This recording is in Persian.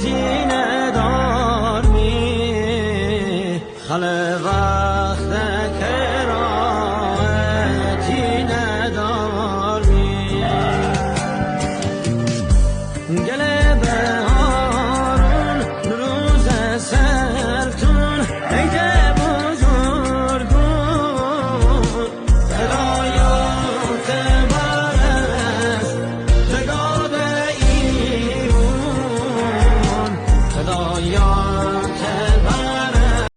تینه دار می خل وقت کرا تینه دار می گله بهارون روز سرتون عید بزرگون هدایت برس زگاد ایرون هدایت